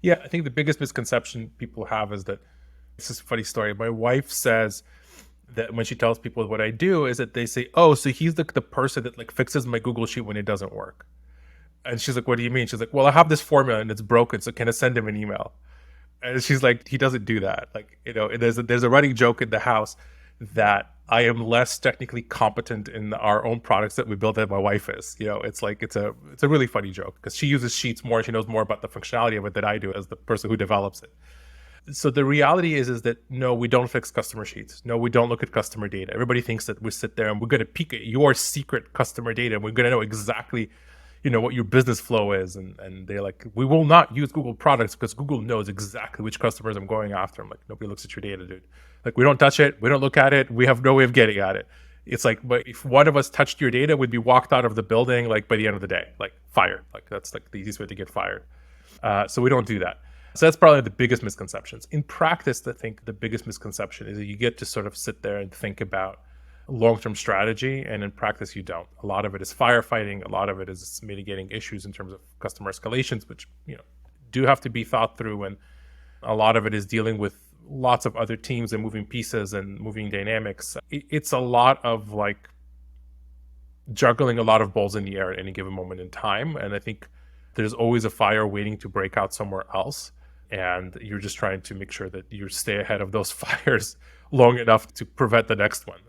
Yeah, I think the biggest misconception people have is that this is a funny story. My wife says that when she tells people what I do, is that they say, "Oh, so he's the person that like fixes my Google Sheet when it doesn't work." And she's like, "What do you mean?" She's like, "Well, I have this formula and it's broken, so can I send him an email?" And she's like, "He doesn't do that." Like, there's a running joke in the house that I am less technically competent in our own products that we build than my wife is. It's like it's a really funny joke because she uses Sheets more. She knows more about the functionality of it than I do as the person who develops it. So the reality is that no, we don't fix customer sheets. No, we don't look at customer data. Everybody thinks that we sit there and we're going to peek at your secret customer data and we're going to know exactly what your business flow is. And they're like, we will not use Google products because Google knows exactly which customers I'm going after. I'm like, nobody looks at your data, dude. Like, we don't touch it, we don't look at it, we have no way of getting at it. It's like, but if one of us touched your data, we'd be walked out of the building like by the end of the day, like fired. Like, that's like the easiest way to get fired. So we don't do that. So that's probably the biggest misconceptions. In practice, I think the biggest misconception is that you get to sort of sit there and think about long-term strategy, and in practice, you don't. A lot of it is firefighting. A lot of it is mitigating issues in terms of customer escalations, which do have to be thought through, and a lot of it is dealing with lots of other teams and moving pieces and moving dynamics. It's a lot of like juggling a lot of balls in the air at any given moment in time, and I think there's always a fire waiting to break out somewhere else, and you're just trying to make sure that you stay ahead of those fires long enough to prevent the next one.